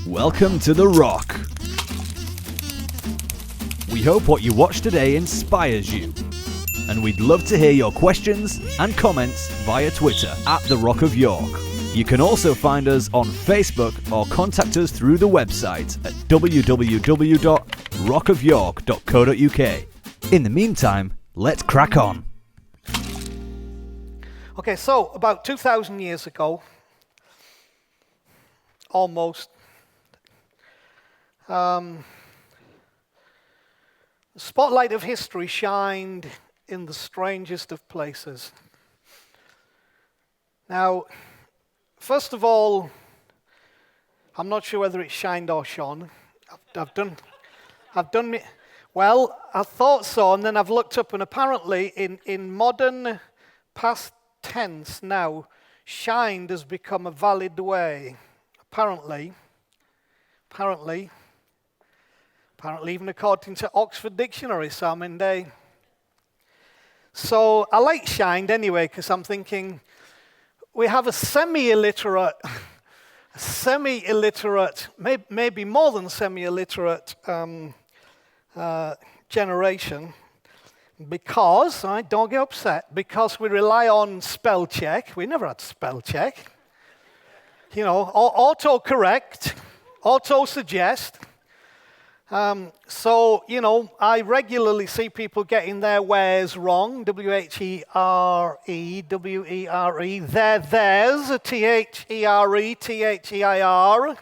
Welcome to The Rock. We hope what you watch today inspires you. And we'd love to hear your questions and comments via Twitter at The Rock of York. You can also find us on Facebook or contact us through the website at www.rockofyork.co.uk. In the meantime, let's crack on. Okay, so about 2,000 years ago, almost, the spotlight of history shined in the strangest of places. Now, first of all, I'm not sure whether it shined or shone. I've done it. Well, I thought so, and then I've looked up, and apparently in modern past tense now, shined has become a valid way. Apparently, even according to Oxford Dictionary, Salmon Day. So I like shined anyway, because I'm thinking we have a semi-illiterate, maybe more than semi-illiterate generation, because, don't get upset, because we rely on spell check. We never had spell check. You know, auto-correct, auto-suggest. So, you know, I regularly see people getting their wares wrong. W-H-E-R-E, W-E-R-E. Theirs, T-H-E-R-E, T-H-E-I-R.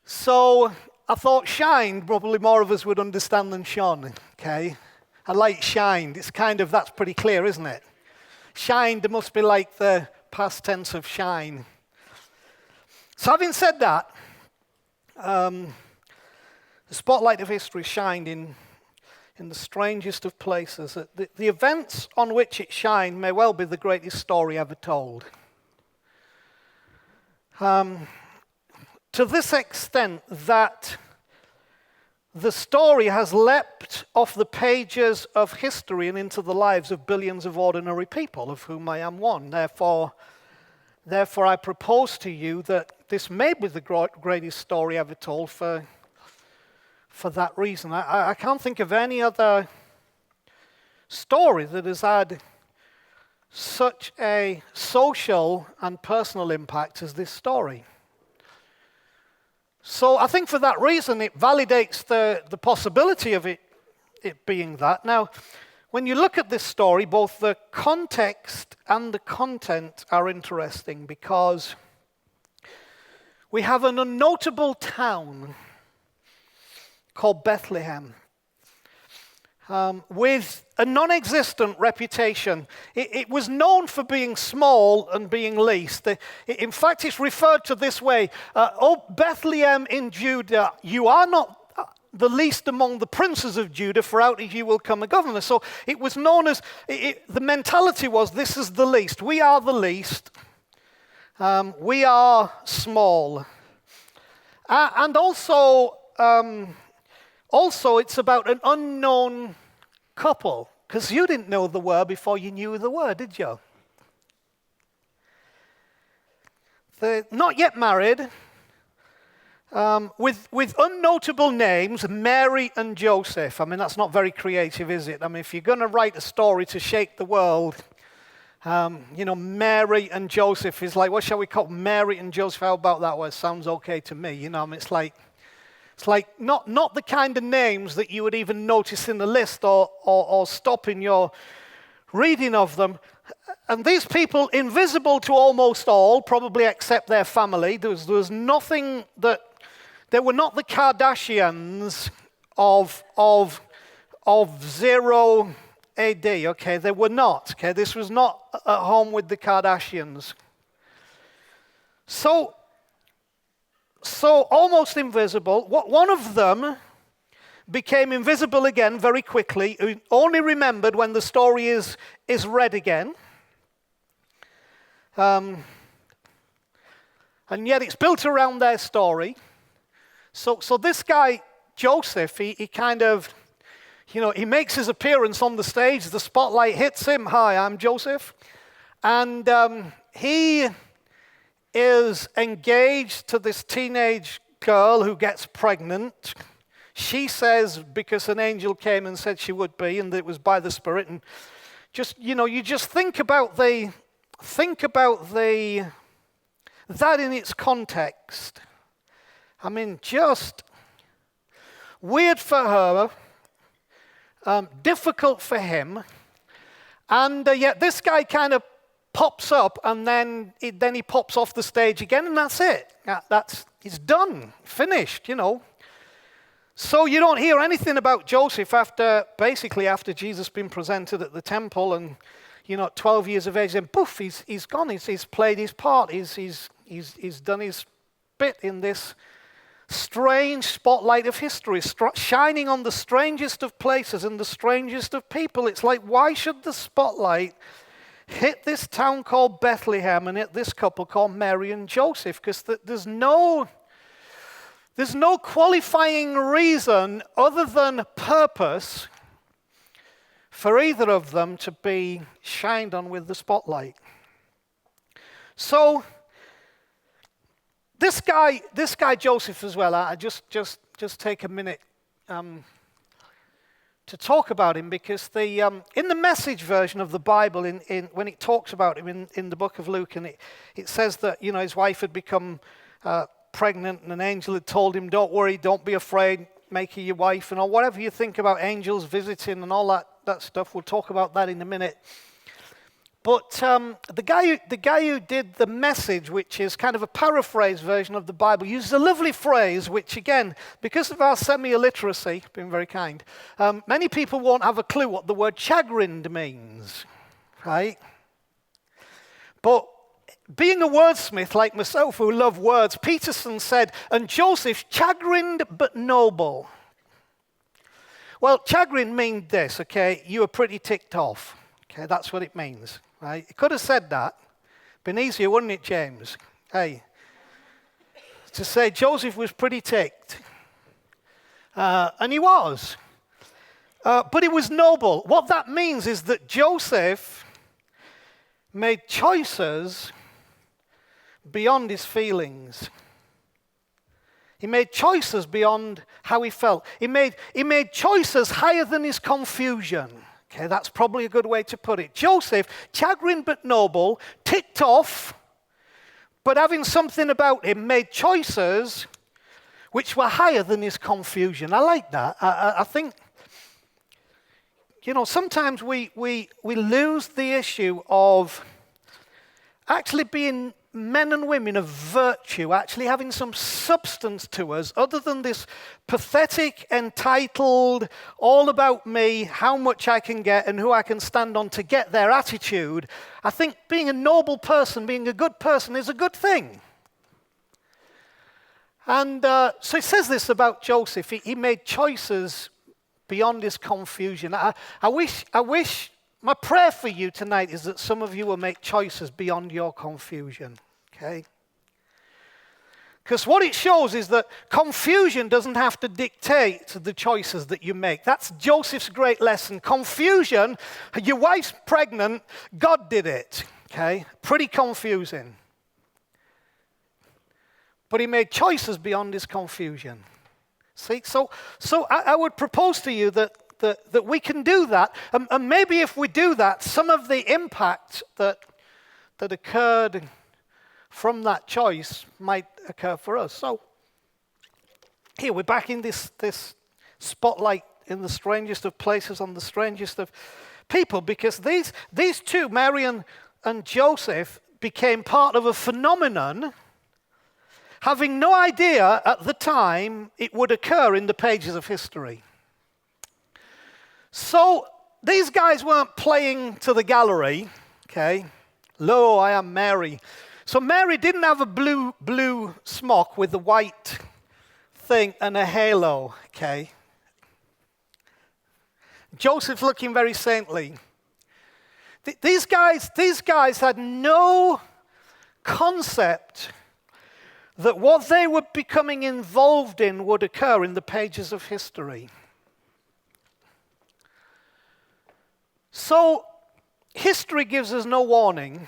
So I thought shined, probably more of us would understand than shone, okay? I like shined. It's kind of, that's pretty clear, isn't it? Shined must be like the past tense of shine. So having said that, the spotlight of history shined in the strangest of places. The events on which it shined may well be the greatest story ever told. To this extent that the story has leapt off the pages of history and into the lives of billions of ordinary people, of whom I am one. Therefore, I propose to you that this may be the greatest story ever told for that reason. I can't think of any other story that has had such a social and personal impact as this story. So I think for that reason it validates the possibility of it being that. Now, when you look at this story, both the context and the content are interesting because we have an unnotable town called Bethlehem with a non-existent reputation. It was known for being small and being least. In fact, it's referred to this way, "O Bethlehem in Judah, you are not the least among the princes of Judah, for out of you will come a governor." So it was known as, the mentality was, this is the least. We are the least. We are small. And also it's about an unknown couple, because you didn't know the word before you knew the word, did you? They're not yet married, with unnotable names, Mary and Joseph. I mean, that's not very creative, is it? I mean, if you're going to write a story to shake the world, you know, Mary and Joseph is like, what shall we call Mary and Joseph? How about that one? Sounds okay to me. You know, I mean, it's like not the kind of names that you would even notice in the list or stop in your reading of them. And these people, invisible to almost all, probably except their family. There was nothing that, they were not the Kardashians of 0 AD, okay? They were not, okay? This was not at home with the Kardashians. So almost invisible. One of them became invisible again very quickly, only remembered when the story is read again. And yet it's built around their story. So this guy, Joseph, he kind of, you know, he makes his appearance on the stage. The spotlight hits him. Hi, I'm Joseph. And he is engaged to this teenage girl who gets pregnant. She says, because an angel came and said she would be, and that it was by the Spirit. And just, you just think about that in its context. I mean, just weird for her, difficult for him, and yet this guy kind of pops up, and then he pops off the stage again, and that's it. It's done, finished, So you don't hear anything about Joseph after Jesus been presented at the temple, and 12 years of age, and poof, he's gone. He's played his part. He's done his bit in this strange spotlight of history, shining on the strangest of places and the strangest of people. It's like, why should the spotlight hit this town called Bethlehem and hit this couple called Mary and Joseph? Because there's no qualifying reason other than purpose for either of them to be shined on with the spotlight. So this guy Joseph as well, I just take a minute to talk about him, because in the Message version of the Bible, when it talks about him in the book of Luke, and it says that his wife had become pregnant, and an angel had told him, "Don't worry, don't be afraid, make her your wife," and all whatever you think about angels visiting and all that stuff. We'll talk about that in a minute. But the guy who did the Message, which is kind of a paraphrase version of the Bible, uses a lovely phrase, which again, because of our semi-illiteracy, being very kind, many people won't have a clue what the word chagrined means, right? But being a wordsmith like myself who love words, Peterson said, "And Joseph chagrined but noble." Well, chagrin means this, okay? You were pretty ticked off. Okay, that's what it means, right? It could have said that. Been easier, wouldn't it, James? Hey, to say Joseph was pretty ticked. And he was. But it was noble. What that means is that Joseph made choices beyond his feelings. He made choices beyond how he felt. He made choices higher than his confusion. Okay, that's probably a good way to put it. Joseph, chagrined but noble, ticked off, but having something about him, made choices which were higher than his confusion. I like that. I think, sometimes we lose the issue of actually being men and women of virtue, actually having some substance to us, other than this pathetic, entitled, all about me, how much I can get and who I can stand on to get their attitude. I think being a noble person, being a good person is a good thing. And so it says this about Joseph. He made choices beyond his confusion. I wish, my prayer for you tonight is that some of you will make choices beyond your confusion, okay? Because what it shows is that confusion doesn't have to dictate the choices that you make. That's Joseph's great lesson. Confusion, your wife's pregnant, God did it, okay? Pretty confusing. But he made choices beyond his confusion. See, so I would propose to you that we can do that, and maybe if we do that, some of the impact that occurred from that choice might occur for us. So here we're back in this spotlight in the strangest of places, on the strangest of people, because these two, Mary and Joseph, became part of a phenomenon, having no idea at the time it would occur in the pages of history. So these guys weren't playing to the gallery, okay? Lo, I am Mary. So Mary didn't have a blue smock with a white thing and a halo, okay? Joseph looking very saintly. These guys had no concept that what they were becoming involved in would occur in the pages of history. So, history gives us no warning.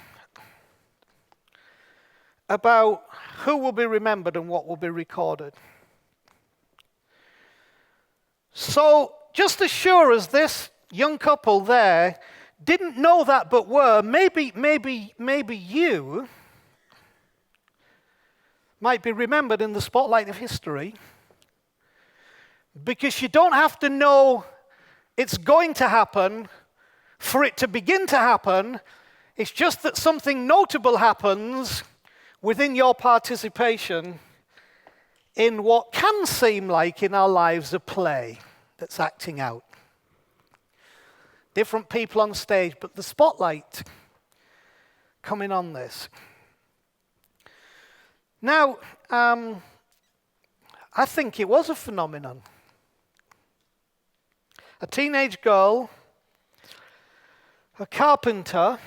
about who will be remembered and what will be recorded. So, just as sure as this young couple there didn't know that but were, maybe you might be remembered in the spotlight of history, because you don't have to know it's going to happen for it to begin to happen. It's just that something notable happens within your participation in what can seem like in our lives a play that's acting out. Different people on stage, but the spotlight coming on this. Now, I think it was a phenomenon. A teenage girl, a carpenter,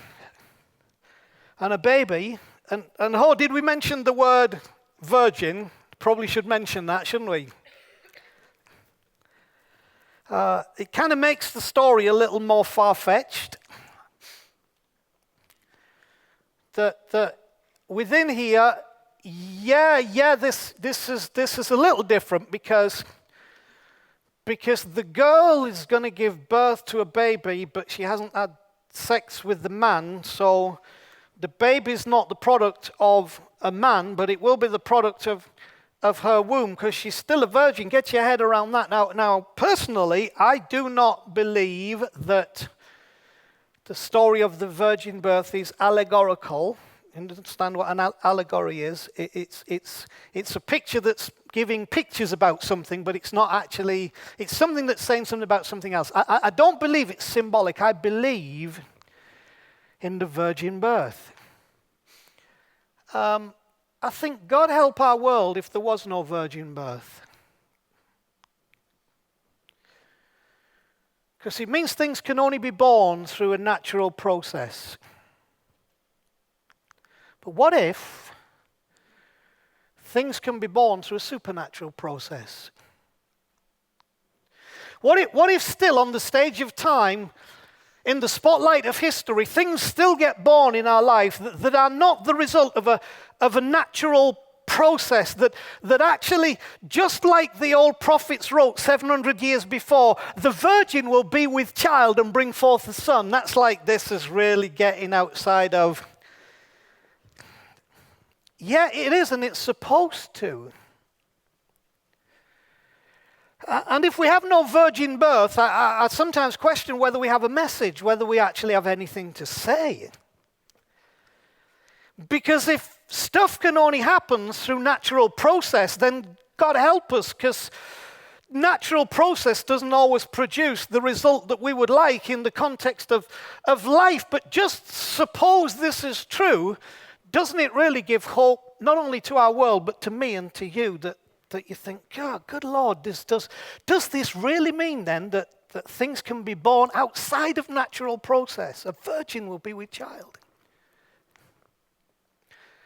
and a baby. And did we mention the word virgin? Probably should mention that, shouldn't we? It kind of makes the story a little more far-fetched. That within here, this is a little different because the girl is going to give birth to a baby, but she hasn't had sex with the man, so the baby's not the product of a man, but it will be the product of her womb, because she's still a virgin. Get your head around that. Now, personally, I do not believe that the story of the virgin birth is allegorical. Understand what an allegory is? It's a picture that's giving pictures about something, but it's not actually. It's something that's saying something about something else. I don't believe it's symbolic. I believe in the virgin birth. I think God help our world if there was no virgin birth. Because it means things can only be born through a natural process. But what if things can be born through a supernatural process? What if still on the stage of time, in the spotlight of history, things still get born in our life that are not the result of a natural process, that actually, just like the old prophets wrote 700 years before, the virgin will be with child and bring forth a son. That's like, this is really getting outside of. Yeah, it is, and it's supposed to. And if we have no virgin birth, I sometimes question whether we have a message, whether we actually have anything to say. Because if stuff can only happen through natural process, then God help us, because natural process doesn't always produce the result that we would like in the context of life. But just suppose this is true, doesn't it really give hope, not only to our world, but to me and to you, that you think, God, good Lord, does this really mean then that things can be born outside of natural process? A virgin will be with child.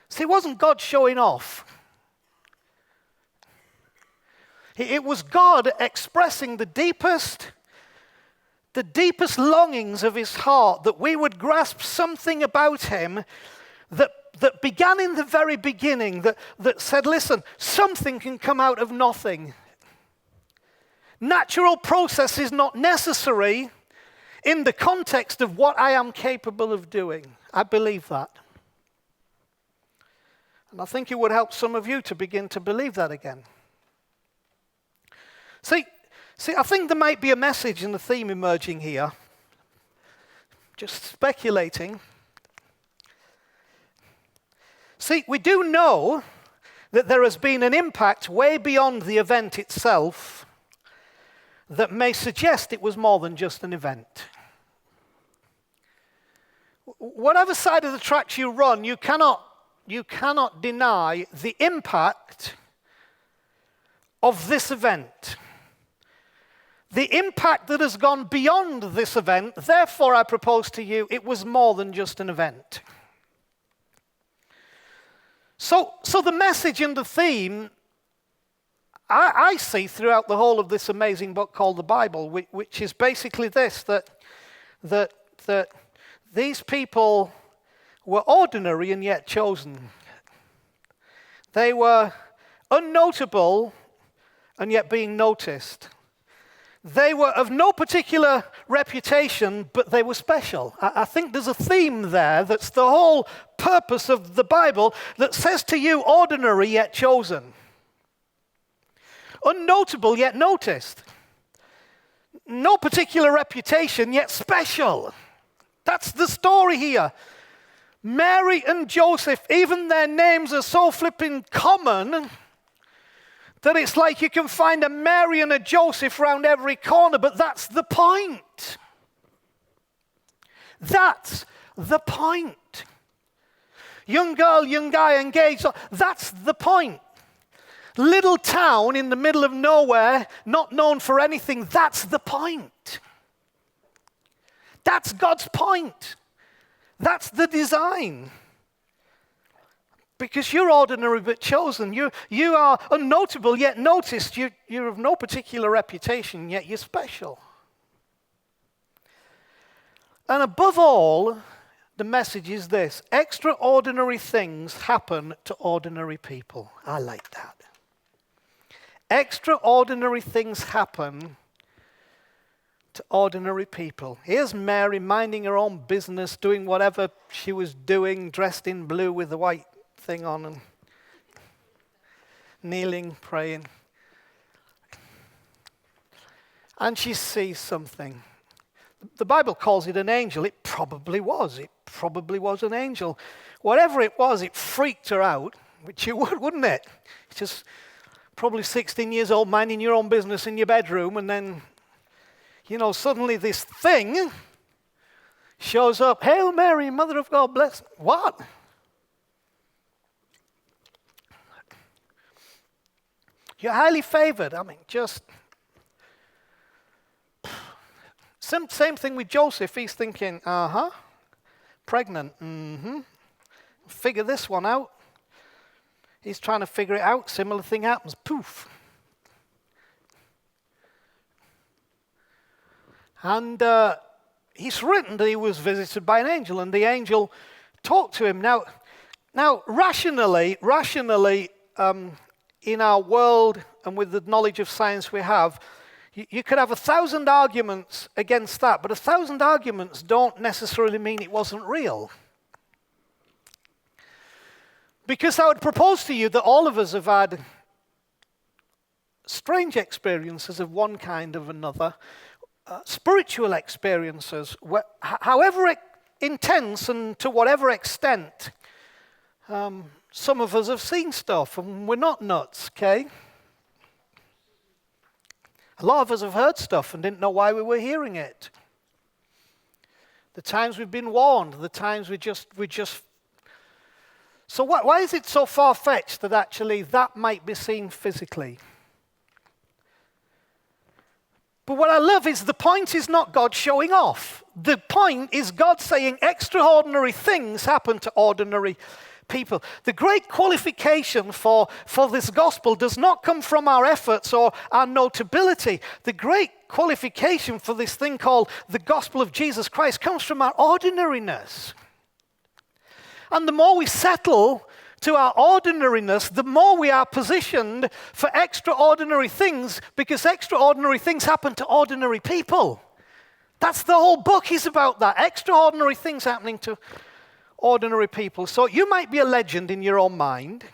See, it wasn't God showing off. It was God expressing the deepest longings of his heart, that we would grasp something about him that began in the very beginning, that said, listen, something can come out of nothing. Natural process is not necessary in the context of what I am capable of doing. I believe that. And I think it would help some of you to begin to believe that again. See, I think there might be a message and a theme emerging here. Just speculating. See, we do know that there has been an impact way beyond the event itself that may suggest it was more than just an event. Whatever side of the tracks you run, you cannot deny the impact of this event. The impact that has gone beyond this event. Therefore, I propose to you, it was more than just an event. So the message and the theme I see throughout the whole of this amazing book called the Bible, which is basically this, that these people were ordinary and yet chosen. They were unnotable and yet being noticed. They were of no particular reputation, but they were special. I think there's a theme there that's the whole purpose of the Bible that says to you, ordinary yet chosen. Unnotable yet noticed. No particular reputation yet special. That's the story here. Mary and Joseph, even their names are so flipping common that it's like you can find a Mary and a Joseph round every corner, but that's the point. That's the point. Young girl, young guy engaged, that's the point. Little town in the middle of nowhere, not known for anything, that's the point. That's God's point. That's the design. Because you're ordinary but chosen. You are unnotable yet noticed. You're of no particular reputation, yet you're special. And above all, the message is this: extraordinary things happen to ordinary people. I like that. Extraordinary things happen to ordinary people. Here's Mary minding her own business, doing whatever she was doing, dressed in blue with the white thing on and kneeling, praying. And she sees something. The Bible calls it an angel. It probably was. It probably was an angel. Whatever it was, it freaked her out, which you would, wouldn't it? It's just probably 16 years old, minding your own business in your bedroom, and then, suddenly this thing shows up. Hail Mary, Mother of God, blessed. What? You're highly favored. Same thing with Joseph. He's thinking, pregnant, figure this one out. He's trying to figure it out. Similar thing happens. Poof. And he's written that he was visited by an angel, and the angel talked to him. Now, rationally, in our world and with the knowledge of science we have, you could have 1,000 arguments against that, but 1,000 arguments don't necessarily mean it wasn't real. Because I would propose to you that all of us have had strange experiences of one kind or another, spiritual experiences, however intense and to whatever extent. Some of us have seen stuff and we're not nuts, okay? A lot of us have heard stuff and didn't know why we were hearing it. The times we've been warned, the times we just. So why is it so far-fetched that actually that might be seen physically? But what I love is the point is not God showing off. The point is God saying extraordinary things happen to ordinary people. The great qualification for this gospel does not come from our efforts or our notability. The great qualification for this thing called the gospel of Jesus Christ comes from our ordinariness. And the more we settle to our ordinariness, the more we are positioned for extraordinary things, because extraordinary things happen to ordinary people. That's the whole book is about that. Extraordinary things happening to ordinary people. So you might be a legend in your own mind.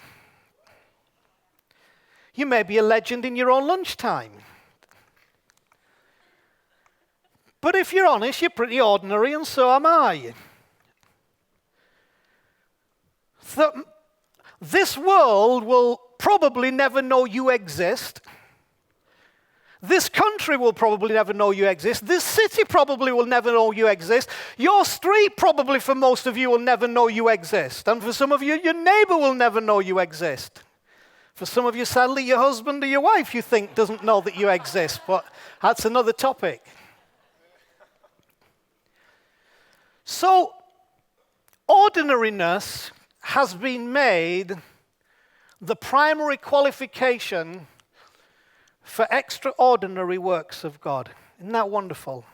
You may be a legend in your own lunchtime. But if you're honest, you're pretty ordinary, and so am I. This world will probably never know you exist. This country will probably never know you exist. This city probably will never know you exist. Your street probably for most of you will never know you exist. And for some of you, your neighbor will never know you exist. For some of you, sadly, your husband or your wife you think doesn't know that you exist. But that's another topic. So, ordinariness has been made the primary qualification for extraordinary works of God. Isn't that wonderful?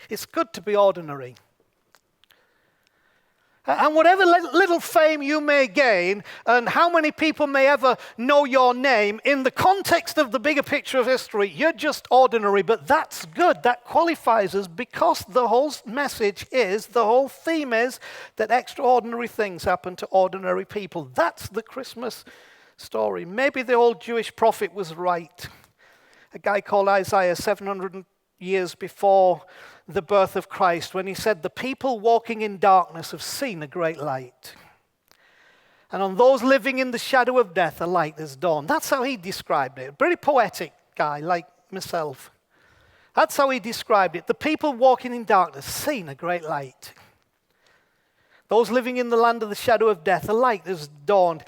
It's good to be ordinary. And whatever little fame you may gain, and how many people may ever know your name, in the context of the bigger picture of history, you're just ordinary, but that's good. That qualifies us, because the whole message is, the whole theme is, that extraordinary things happen to ordinary people. That's the Christmas story. Maybe the old Jewish prophet was right. A guy called Isaiah, 700 years before the birth of Christ, when he said, the people walking in darkness have seen a great light. And on those living in the shadow of death, a light has dawned. That's how he described it. A very poetic guy like myself. That's how he described it. The people walking in darkness, seen a great light. Those living in the land of the shadow of death, a light has dawned.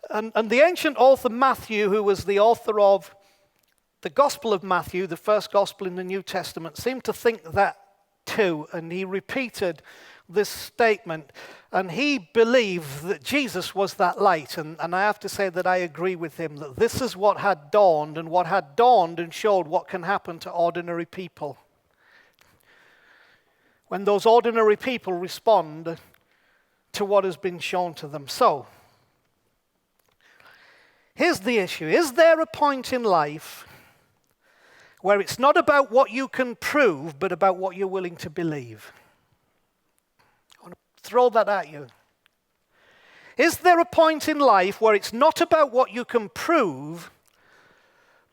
And the ancient author Matthew, who was the author of the Gospel of Matthew, the first gospel in the New Testament, seemed to think that too, and he repeated this statement, and he believed that Jesus was that light, and I have to say that I agree with him, that this is what had dawned, and showed what can happen to ordinary people. When those ordinary people respond to what has been shown to them. So, here's the issue. Is there a point in life where it's not about what you can prove, but about what you're willing to believe? I want to throw that at you. Is there a point in life where it's not about what you can prove,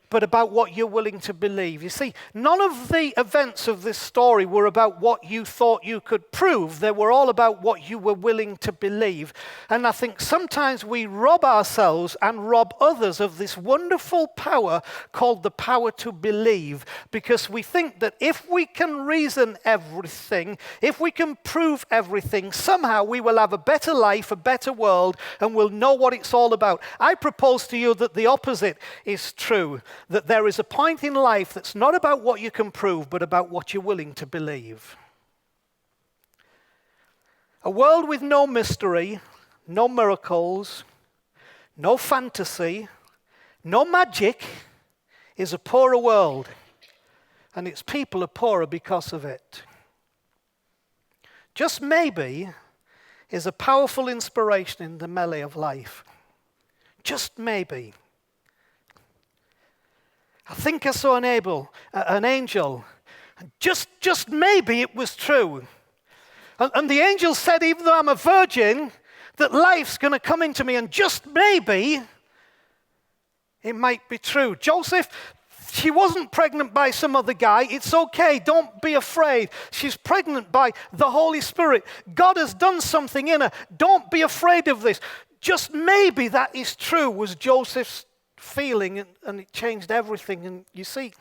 but about what you're willing to believe? You see, none of the events of this story were about what you thought you could prove. They were all about what you were willing to believe. And I think sometimes we rob ourselves and rob others of this wonderful power called the power to believe, because we think that if we can reason everything, if we can prove everything, somehow we will have a better life, a better world, and we'll know what it's all about. I propose to you that the opposite is true. That there is a point in life that's not about what you can prove, but about what you're willing to believe. A world with no mystery, no miracles, no fantasy, no magic is a poorer world, and its people are poorer because of it. Just maybe is a powerful inspiration in the melee of life. Just maybe. I think I saw an angel, and just maybe it was true. And the angel said, even though I'm a virgin, that life's going to come into me, and just maybe it might be true. Joseph, she wasn't pregnant by some other guy. It's okay, don't be afraid. She's pregnant by the Holy Spirit. God has done something in her. Don't be afraid of this. Just maybe that is true, was Joseph's feeling, and it changed everything. And you see,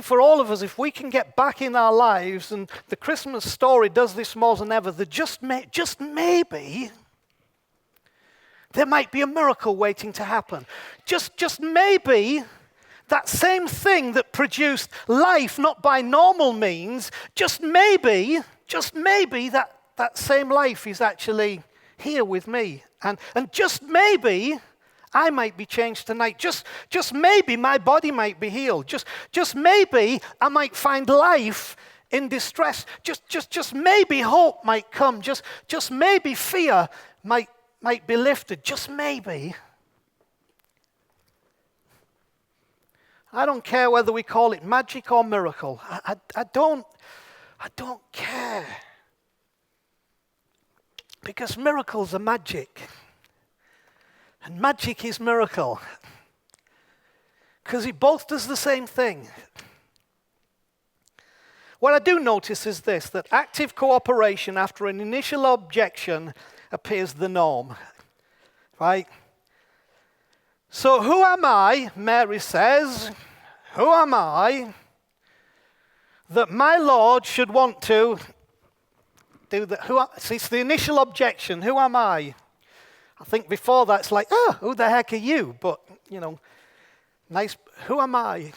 for all of us, if we can get back in our lives, and the Christmas story does this more than ever, that just maybe there might be a miracle waiting to happen. Just maybe that same thing that produced life not by normal means, just maybe that same life is actually here with me. And just maybe I might be changed tonight. Just maybe my body might be healed. Just maybe I might find life in distress. Just maybe hope might come. Just maybe fear might be lifted. Just maybe. I don't care whether we call it magic or miracle. I don't care. Because miracles are magic. And magic is miracle. Because it both does the same thing. What I do notice is this, that active cooperation after an initial objection appears the norm. Right? So who am I, Mary says, who am I that my Lord should want to do that? See, it's the initial objection. Who am I? I think before that it's like, who the heck are you? But, nice, who am I?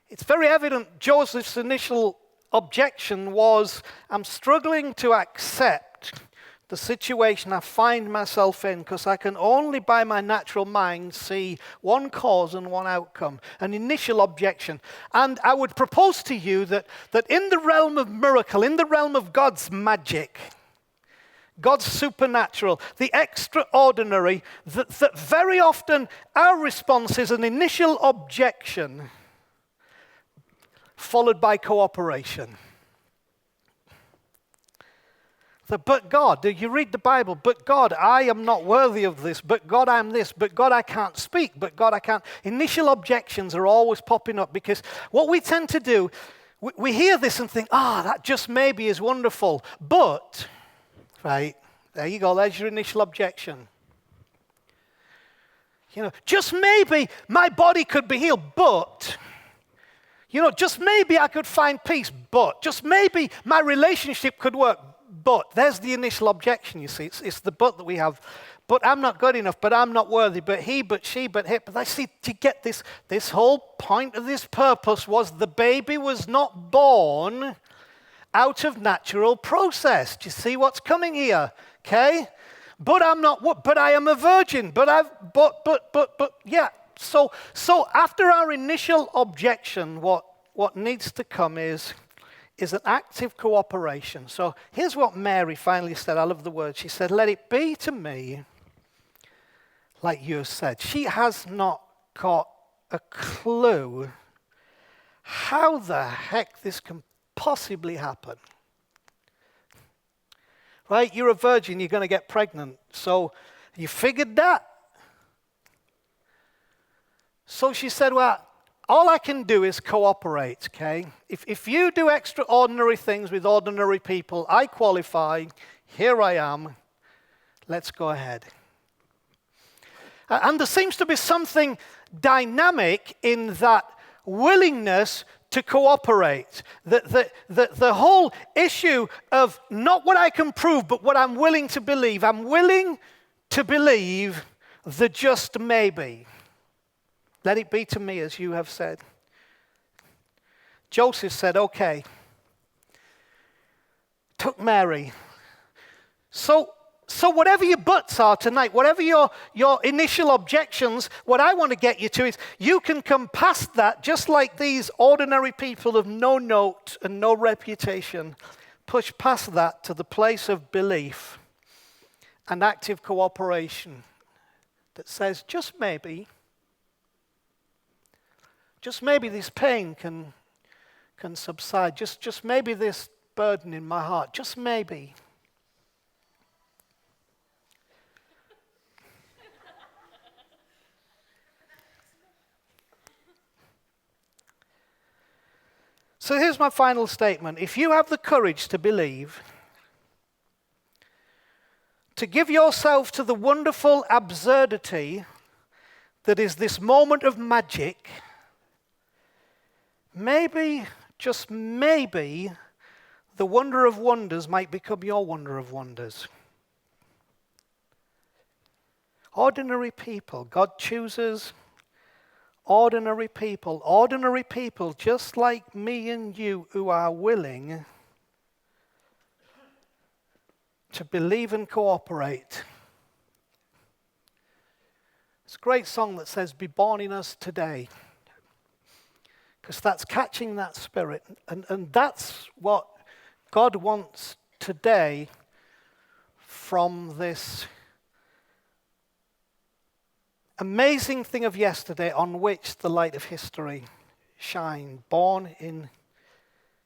It's very evident Joseph's initial objection was, I'm struggling to accept the situation I find myself in, because I can only by my natural mind see one cause and one outcome, an initial objection. And I would propose to you that in the realm of miracle, in the realm of God's magic, God's supernatural, the extraordinary, that very often our response is an initial objection followed by cooperation. But God, you read the Bible, but God, I am not worthy of this, but God, I'm this, but God, I can't speak, but God, I can't. Initial objections are always popping up because what we tend to do, we hear this and think, that just maybe is wonderful, but, right, there you go, there's your initial objection. Just maybe my body could be healed, but, just maybe I could find peace, but, just maybe my relationship could work. But there's the initial objection, you see. It's the but that we have. But I'm not good enough, but I'm not worthy, but he, but she, but he. But I see, to get this whole point of this purpose was the baby was not born out of natural process. Do you see what's coming here? Okay? But I'm not, but I am a virgin, yeah. So after our initial objection, what needs to come is an active cooperation. So here's what Mary finally said. I love the word. She said, let it be to me like you have said. She has not got a clue how the heck this can possibly happen. Right? You're a virgin, you're going to get pregnant. So you figured that. So she said, well, all I can do is cooperate, okay? If you do extraordinary things with ordinary people, I qualify. Here I am. Let's go ahead. And there seems to be something dynamic in that willingness to cooperate. The whole issue of not what I can prove, but what I'm willing to believe. I'm willing to believe the just maybe. Let it be to me as you have said. Joseph said, okay. Took Mary. So whatever your buts are tonight, whatever your initial objections, what I want to get you to is you can come past that just like these ordinary people of no note and no reputation. Push past that to the place of belief and active cooperation that says just maybe this pain can subside. Just maybe this burden in my heart. Just maybe. So here's my final statement. If you have the courage to believe, to give yourself to the wonderful absurdity that is this moment of magic, maybe, just maybe, the wonder of wonders might become your wonder of wonders. Ordinary people, God chooses ordinary people just like me and you who are willing to believe and cooperate. It's a great song that says, be born in us today. Because that's catching that spirit. And that's what God wants today from this amazing thing of yesterday on which the light of history shined, born in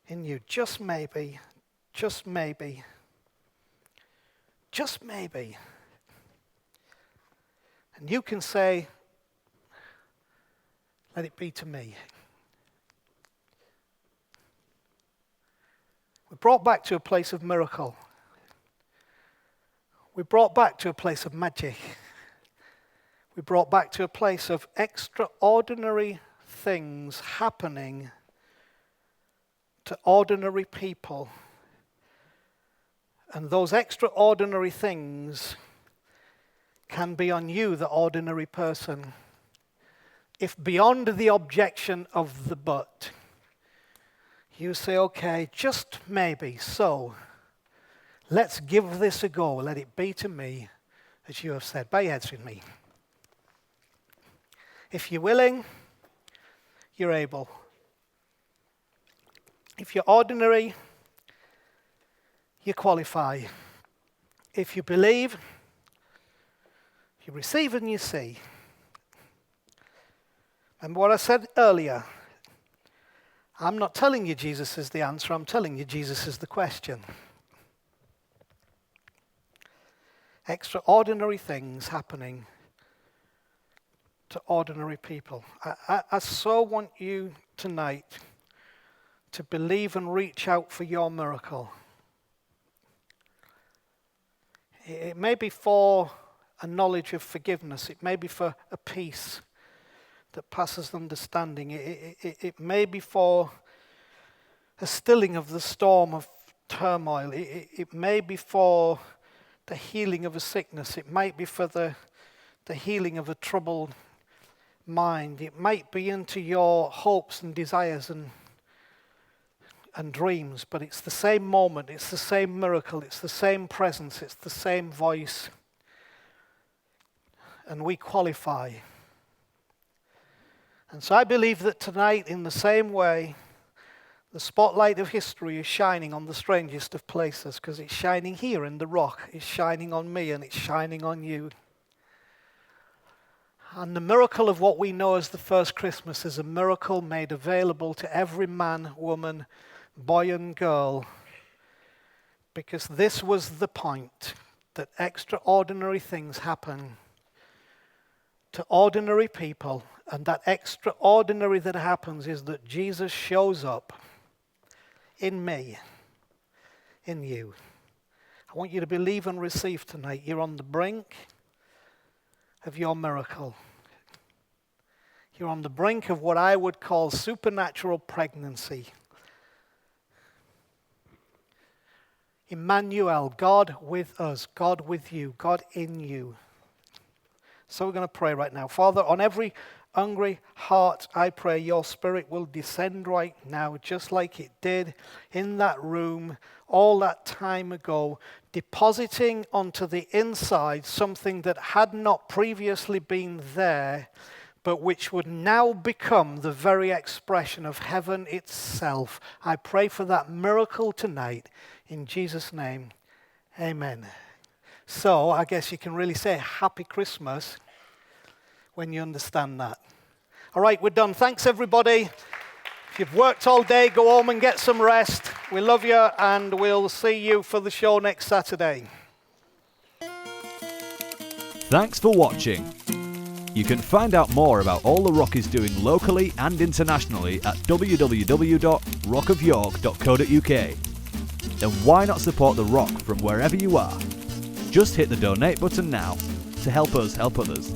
you. Just maybe, just maybe, just maybe. And you can say, let it be to me. We're brought back to a place of miracle. We're brought back to a place of magic. We're brought back to a place of extraordinary things happening to ordinary people. And those extraordinary things can be on you, the ordinary person, if beyond the objection of the but, you say, okay, just maybe, so let's give this a go. Let it be to me, as you have said. Bow your heads with me. If you're willing, you're able. If you're ordinary, you qualify. If you believe, you receive and you see. And what I said earlier, I'm not telling you Jesus is the answer, I'm telling you Jesus is the question. Extraordinary things happening to ordinary people. I so want you tonight to believe and reach out for your miracle. It may be for a knowledge of forgiveness. It may be for a peace that passes understanding. It may be for a stilling of the storm of turmoil. It may be for the healing of a sickness. It might be for the healing of a troubled mind. It might be into your hopes and desires and dreams, but it's the same moment, it's the same miracle, it's the same presence, it's the same voice. And we qualify. And so I believe that tonight, in the same way, the spotlight of history is shining on the strangest of places, because it's shining here in the rock, it's shining on me, and it's shining on you. And the miracle of what we know as the first Christmas is a miracle made available to every man, woman, boy and girl, because this was the point, that extraordinary things happen to ordinary people, and that extraordinary that happens is that Jesus shows up in me, in you. I want you to believe and receive tonight. You're on the brink of your miracle. You're on the brink of what I would call supernatural pregnancy. Emmanuel, God with us, God with you, God in you. So we're going to pray right now. Father, on every hungry heart, I pray your Spirit will descend right now, just like it did in that room all that time ago, depositing onto the inside something that had not previously been there, but which would now become the very expression of heaven itself. I pray for that miracle tonight. In Jesus' name, amen. So I guess you can really say Happy Christmas when you understand that. All right, we're done. Thanks, everybody. If you've worked all day, go home and get some rest. We love you, and we'll see you for the show next Saturday. Thanks for watching. You can find out more about all The Rock is doing locally and internationally at www.rockofyork.co.uk. And why not support The Rock from wherever you are? Just hit the donate button now to help us help others.